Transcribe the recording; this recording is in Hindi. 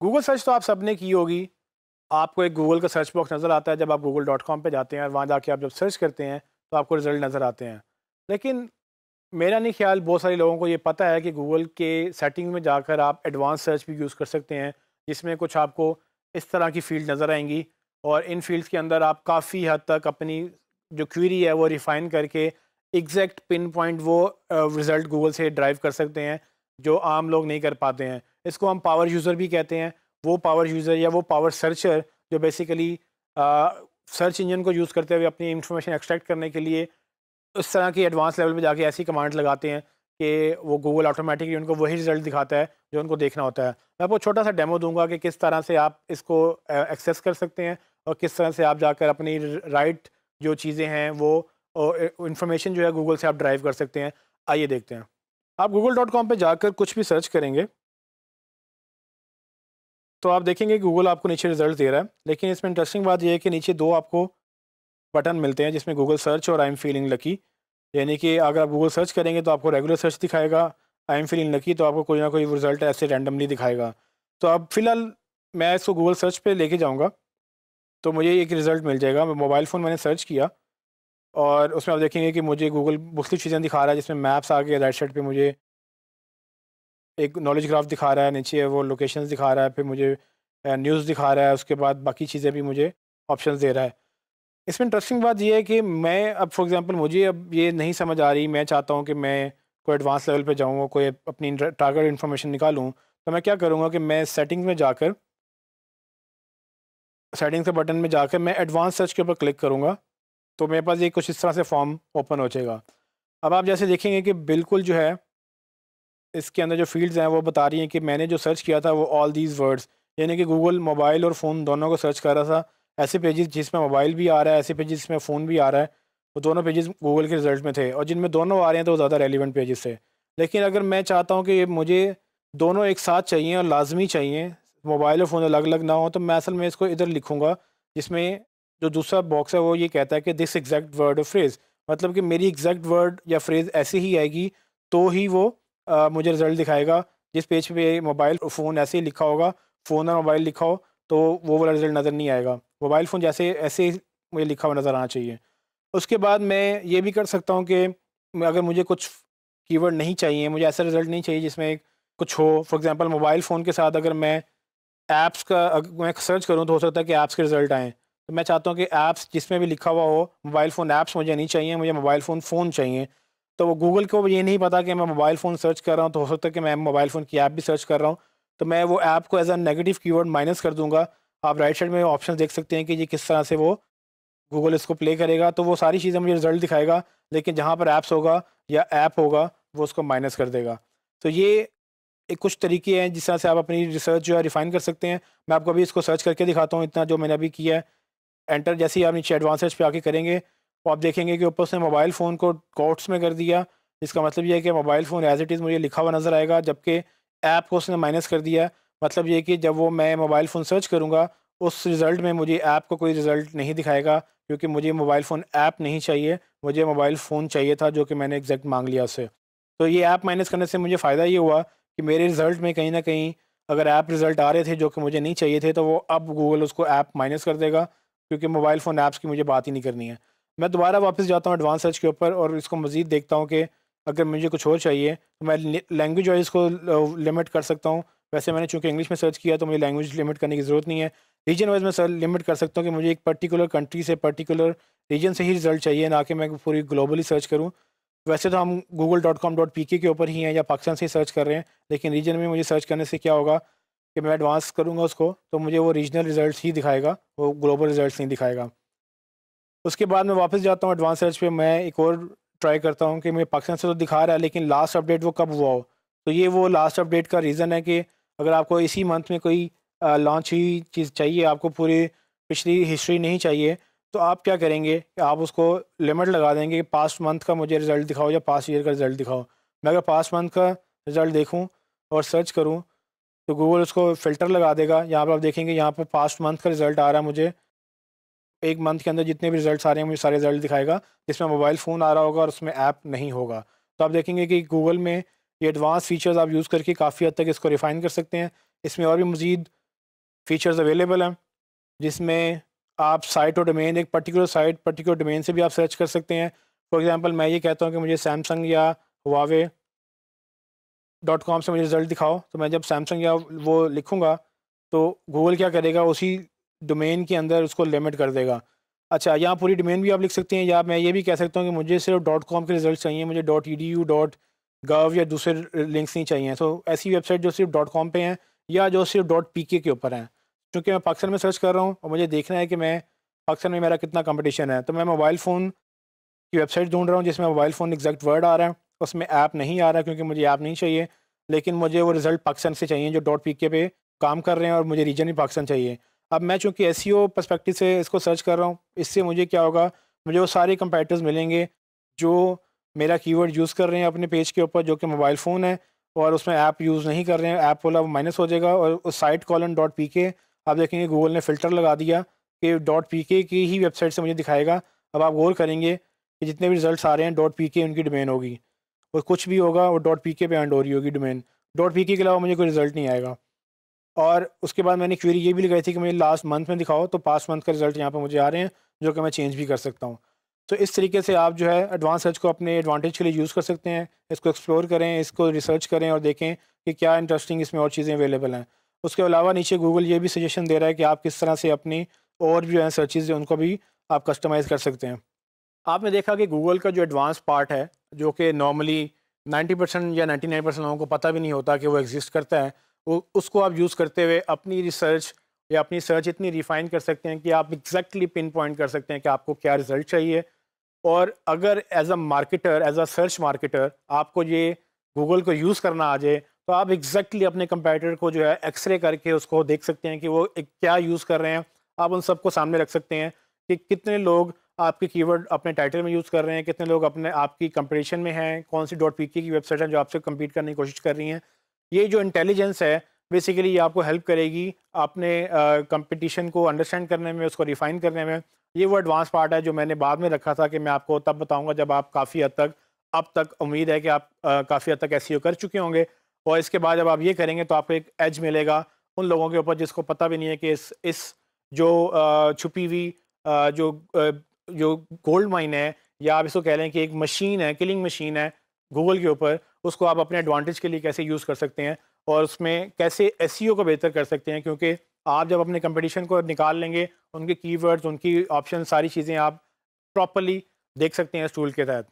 गूगल सर्च तो आप सबने की होगी। आपको एक गूगल का सर्च बॉक्स नज़र आता है जब आप google.com पे जाते हैं और वहाँ जाके आप जब सर्च करते हैं तो आपको रिज़ल्ट नज़र आते हैं। लेकिन मेरा नहीं ख्याल बहुत सारे लोगों को ये पता है कि गूगल के सेटिंग में जाकर आप एडवांस सर्च भी यूज़ कर सकते हैं, जिसमें कुछ आपको इस तरह की फ़ील्ड नज़र आएँगी और इन फ़ील्ड्स के अंदर आप काफ़ी हद तक अपनी जो क्वेरी है वो रिफ़ाइन करके एग्ज़ैक्ट पिन पॉइंट वो रिज़ल्ट गूगल से ड्राइव कर सकते हैं, जो आम लोग नहीं कर पाते हैं। इसको हम पावर यूज़र भी कहते हैं। वो पावर यूज़र या वो पावर सर्चर जो बेसिकली सर्च इंजन को यूज़ करते हुए अपनी इंफॉर्मेशन एक्सट्रैक्ट करने के लिए उस तरह की एडवांस लेवल पे जाके ऐसी कमांड लगाते हैं कि वो गूगल ऑटोमेटिकली उनको वही रिजल्ट दिखाता है जो उनको देखना होता है। मैं आपको छोटा सा डेमो दूंगा कि किस तरह से आप इसको एक्सेस कर सकते हैं और किस तरह से आप जाकर अपनी राइट जो चीज़ें हैं वो इंफॉर्मेशन जो है गूगल से आप ड्राइव कर सकते हैं। आइए देखते हैं। आप google.com पे जाकर कुछ भी सर्च करेंगे तो आप देखेंगे गूगल आपको नीचे रिजल्ट दे रहा है, लेकिन इसमें इंटरेस्टिंग बात यह है कि नीचे दो आपको बटन मिलते हैं जिसमें गूगल सर्च और आई एम फीलिंग लकी। यानी कि अगर आप गूगल सर्च करेंगे तो आपको रेगुलर सर्च दिखाएगा, आई एम फीलिंग लकी तो आपको कोई ना कोई रिजल्ट ऐसे रैंडमली दिखाएगा। तो अब फिलहाल मैं इसको गूगल सर्च पे लेके जाऊंगा तो मुझे एक रिज़ल्ट मिल जाएगा। मैं मोबाइल फ़ोन मैंने सर्च किया और उसमें आप देखेंगे कि मुझे गूगल मुख्तलिफ़ चीज़ें दिखा रहा है, जिसमें मैप्स आ गए, राइट साइड पे मुझे एक नॉलेज ग्राफ दिखा रहा है, नीचे वो लोकेशंस दिखा रहा है, फिर मुझे न्यूज़ दिखा रहा है, उसके बाद बाकी चीज़ें भी मुझे ऑप्शंस दे रहा है। इसमें इंटरेस्टिंग बात ये है कि मैं अब फॉर एग्जांपल मुझे अब ये नहीं समझ आ रही, मैं चाहता हूँ कि मैं कोई एडवांस लेवल पे जाऊँ, कोई अपनी टारगेट इन्फॉर्मेशन निकालूँ, तो मैं क्या करूँगा कि मैं सेटिंग्स में जाकर सेटिंग्स के बटन में जाकर मैं एडवांस सर्च के ऊपर क्लिक करूँगा, तो मेरे पास ये कुछ इस तरह से फॉर्म ओपन हो जाएगा। अब आप जैसे देखेंगे कि बिल्कुल जो है इसके अंदर जो फ़ील्ड्स हैं वो बता रही हैं कि मैंने जो सर्च किया था वो ऑल दीज़ वर्ड्स, यानी कि गूगल मोबाइल और फ़ोन दोनों को सर्च कर रहा था। ऐसे पेजेस जिसमें मोबाइल भी आ रहा है, ऐसे पेजेस जिसमें फ़ोन भी आ रहा है, वो दोनों पेजेस गूगल के रिज़ल्ट में थे और जिनमें दोनों आ रहे हैं तो वो ज़्यादा रेलिवेंट पेजेस थे। लेकिन अगर मैं चाहता हूँ कि मुझे दोनों एक साथ चाहिए और लाज़मी चाहिए, मोबाइल और फ़ोन अलग-अलग ना हो, तो मैं असल में इसको इधर लिखूँगा जिसमें जो दूसरा बॉक्स है वो ये कहता है कि दिस एग्ज़ैक्ट वर्ड और फ्रेज़, मतलब कि मेरी एग्ज़ैक्ट वर्ड या फ्रेज़ ऐसे ही आएगी तो ही वो मुझे रिज़ल्ट दिखाएगा। जिस पेज पे मोबाइल और फ़ोन ऐसे ही लिखा होगा, फ़ोन और मोबाइल लिखा हो, तो वो वाला रिज़ल्ट नज़र नहीं आएगा। मोबाइल फ़ोन जैसे ऐसे ही मुझे लिखा हुआ नज़र आना चाहिए। उसके बाद मैं ये भी कर सकता हूँ कि अगर मुझे कुछ कीवर्ड नहीं चाहिए, मुझे ऐसा रिज़ल्ट नहीं चाहिए जिसमें कुछ हो, फॉर एग्ज़ाम्पल मोबाइल फ़ोन के साथ अगर मैं ऐप्स का मैं सर्च करूँ तो हो सकता है कि ऐप्स के रिज़ल्ट आएँ। तो मैं चाहता हूँ कि ऐप्स जिसमें भी लिखा हुआ हो, मोबाइल फ़ोन ऐप्स मुझे नहीं चाहिए, मुझे मोबाइल फ़ोन चाहिए। तो वो गूगल को ये नहीं पता कि मैं मोबाइल फ़ोन सर्च कर रहा हूँ, तो हो सकता है कि मैं मोबाइल फ़ोन की ऐप भी सर्च कर रहा हूँ। तो मैं वो ऐप को as a negative keyword minus कर दूँगा। आप राइट साइड में ऑप्शन देख सकते हैं कि ये किस तरह से वो गूगल इसको प्ले करेगा, तो वो सारी चीज़ें मुझे रिज़ल्ट दिखाएगा, लेकिन जहाँ पर ऐप्स होगा या ऐप होगा, वो उसको माइनस कर देगा। तो ये एक कुछ तरीके हैं जिस तरह से आप अपनी रिसर्च जो है रिफ़ाइन कर सकते हैं। मैं आपको अभी इसको सर्च करके दिखाता हूँ, इतना जो मैंने अभी किया है। एंटर जैसे ही आप नीचे एडवांस सर्च पे आके करेंगे, तो आप देखेंगे कि ऊपर उसने मोबाइल फ़ोन को कोट्स में कर दिया। इसका मतलब ये है कि mobile phone as it is मुझे लिखा हुआ नज़र आएगा, जबकि ऐप को उसने माइनस कर दिया है। मतलब ये है कि जब वो मैं मोबाइल फ़ोन सर्च करूँगा, उस रिज़ल्ट में मुझे ऐप का कोई रिज़ल्ट नहीं दिखाएगा, क्योंकि मुझे मोबाइल फ़ोन ऐप नहीं चाहिए, मुझे मोबाइल फ़ोन चाहिए था, जो कि मैंने एग्ज़ैक्ट माँग लिया उससे। तो ये ऐप माइनस करने से मुझे फ़ायदा ये हुआ कि मेरे रिज़ल्ट में कहीं न कहीं अगर ऐप रिज़ल्ट आ रहे थे जो कि मुझे नहीं चाहिए थे, तो वो अब गूगल उसको ऐप माइनस कर देगा, क्योंकि मोबाइल फ़ोन ऐप्स की मुझे बात ही नहीं करनी है। मैं दोबारा वापस जाता हूँ एडवांस सर्च के ऊपर और इसको मज़ीद देखता हूँ कि अगर मुझे कुछ और चाहिए तो मैं लैंग्वेज वाइज़ को लिमिट कर सकता हूँ। वैसे मैंने चूँकि इंग्लिश में सर्च किया तो मुझे लैंग्वेज लिमिट करने की ज़रूरत नहीं है। रीजन वाइज़ मैं सर लिमिट कर सकता हूँ कि मुझे एक पर्टिकुलर कंट्री से पर्टिकुलर रीजन से ही रिज़ल्ट चाहिए, ना कि मैं पूरी ग्लोबली सर्च करूँ। वैसे तो हम google.com.pk के ऊपर ही हैं या पाकिस्तान से ही सर्च कर रहे हैं, लेकिन रीजन में मुझे सर्च करने से क्या होगा कि मैं एडवांस करूँगा उसको, तो मुझे वो रीजनल रिज़ल्ट्स ही दिखाएगा, वो ग्लोबल रिज़ल्ट्स नहीं दिखाएगा। उसके बाद मैं वापस जाता हूँ एडवांस सर्च पे, मैं एक और ट्राई करता हूँ कि मैं पाकिस्तान से तो दिखा रहा है, लेकिन लास्ट अपडेट वो कब हुआ हो। तो ये वो लास्ट अपडेट का रीज़न है कि अगर आपको इसी मंथ में कोई लॉन्च हुई चीज़ चाहिए, आपको पूरी पिछली हिस्ट्री नहीं चाहिए, तो आप क्या करेंगे कि आप उसको लिमिट लगा देंगे कि पास्ट मंथ का मुझे रिज़ल्ट दिखाओ या पास्ट ईयर का रिज़ल्ट दिखाओ। मैं अगर पास्ट मंथ का रिज़ल्ट देखूँ और सर्च करूँ, तो गूगल उसको फ़िल्टर लगा देगा। यहाँ पर आप देखेंगे, यहाँ पर पास्ट मंथ का रिज़ल्ट आ रहा है मुझे। 1 मंथ के अंदर जितने भी रिज़ल्ट्स आ रहे हैं, मुझे सारे रिज़ल्ट दिखाएगा, जिसमें मोबाइल फ़ोन आ रहा होगा और उसमें ऐप नहीं होगा। तो आप देखेंगे कि गूगल में ये एडवांस फ़ीचर्स आप यूज़ करके काफ़ी हद तक इसको रिफ़ाइन कर सकते हैं। इसमें और भी मज़ीद फीचर्स अवेलेबल हैं, जिसमें आप साइट और डोमेन, एक पर्टिकुलर साइट पर्टिकुलर डोमेन से भी आप सर्च कर सकते हैं। फॉर एग्जांपल मैं ये कहता हूँ कि मुझे सैमसंग या हुआवे .com से मुझे रिज़ल्ट दिखाओ, तो मैं जब सैमसंग या वो लिखूँगा तो गूगल क्या करेगा, उसी डोमेन के अंदर उसको लिमिट कर देगा। अच्छा, यहाँ पूरी डोमेन भी आप लिख सकते हैं, या मैं ये भी कह सकता हूँ कि मुझे सिर्फ .com के रिज़ल्ट चाहिए, मुझे .edu .gov या दूसरे लिंक्स नहीं चाहिए। तो ऐसी वेबसाइट जो सिर्फ .com पे हैं या जो सिर्फ .pk के ऊपर हैं। क्योंकि मैं पाकिस्तान में सर्च कर रहा हूँ और मुझे देखना है कि मैं पाकिस्तान में मेरा कितना कंपटीशन है, तो मैं मोबाइल फ़ोन की वेबसाइट ढूंढ रहा हूँ जिसमें मोबाइल फ़ोन एग्जैक्ट वर्ड आ रहा है, उसमें ऐप नहीं आ रहा क्योंकि मुझे ऐप नहीं चाहिए, लेकिन मुझे वो रिज़ल्ट पाकिस्तान से चाहिए जो .pk पे काम कर रहे हैं और मुझे रीजन भी पाकिस्तान चाहिए। अब मैं चूँकि एसईओ पर्सपेक्टिव से इसको सर्च कर रहा हूँ, इससे मुझे क्या होगा, मुझे वो सारे कंपैरेटर्स मिलेंगे जो मेरा कीवर्ड यूज़ कर रहे हैं अपने पेज के ऊपर, जो कि मोबाइल फ़ोन है और उसमें ऐप यूज़ नहीं कर रहे हैं, ऐप वाला माइनस हो जाएगा। और उस साइट कॉलन .pk आप देखेंगे गूगल ने फ़िल्टर लगा दिया कि .pk की ही वेबसाइट से मुझे दिखाएगा। अब आप गौर करेंगे कि जितने भी रिजल्ट्स आ रहे हैं .pk उनकी डोमेन होगी, और कुछ भी होगा वो .pk पे एंड हो रही होगी डोमेन। .pk के अलावा मुझे कोई रिजल्ट नहीं आएगा। और उसके बाद मैंने क्वेरी ये भी लगाई थी कि मुझे लास्ट मंथ में दिखाओ, तो पास्ट मंथ का रिजल्ट यहाँ पे मुझे आ रहे हैं जो कि मैं चेंज भी कर सकता हूँ। तो इस तरीके से आप जो है एडवांस सर्च को अपने एडवांटेज के लिए यूज़ कर सकते हैं। इसको एक्सप्लोर करें, इसको रिसर्च करें और देखें कि क्या इंटरेस्टिंग इसमें और चीज़ें अवेलेबल हैं। उसके अलावा नीचे गूगल ये भी सजेशन दे रहा है कि आप किस तरह से अपनी और भी जो है सर्चेज़ उनको भी आप कस्टमाइज़ कर सकते हैं। आपने देखा कि गूगल का जो एडवांस पार्ट है, जो कि नॉर्मली 90% या 99% लोगों को पता भी नहीं होता कि वो एग्जिस्ट करता है, वो उसको आप यूज़ करते हुए अपनी रिसर्च या अपनी सर्च इतनी रिफ़ाइन कर सकते हैं कि आप एग्जैक्टली पिन पॉइंट कर सकते हैं कि आपको क्या रिज़ल्ट चाहिए। और अगर as a marketer, as a search marketer आपको ये गूगल को यूज़ करना आ जाए, तो आप एग्जैक्टली अपने कंपैरेटर को जो है एक्सरे करके उसको देख सकते हैं कि वो क्या यूज़ कर रहे हैं। आप उन सबको सामने रख सकते हैं कि कितने लोग आपके कीवर्ड अपने टाइटल में यूज़ कर रहे हैं, कितने लोग अपने आपकी कंपटीशन में हैं, कौन सी .pk की वेबसाइट है जो आपसे कम्पीट करने की कोशिश कर रही हैं। ये जो इंटेलिजेंस है बेसिकली ये आपको हेल्प करेगी अपने कंपटीशन को अंडरस्टैंड करने में, उसको रिफ़ाइन करने में। ये वो एडवांस पार्ट है जो मैंने बाद में रखा था कि मैं आपको तब बताऊंगा जब आप काफ़ी हद तक, अब तक उम्मीद है कि आप काफ़ी हद तक एसईओ कर चुके होंगे, और इसके बाद जब आप ये करेंगे तो आपको एक एज मिलेगा उन लोगों के ऊपर जिसको पता भी नहीं है कि इस जो छुपी हुई जो जो गोल्ड माइन है, या आप इसको कह लें कि एक मशीन है, किलिंग मशीन है गूगल के ऊपर, उसको आप अपने एडवांटेज के लिए कैसे यूज़ कर सकते हैं और उसमें कैसे एसईओ को बेहतर कर सकते हैं। क्योंकि आप जब अपने कंपटीशन को निकाल लेंगे, उनके कीवर्ड्स, उनकी ऑप्शन, सारी चीज़ें आप प्रॉपर्ली देख सकते हैं इस टूल के तहत।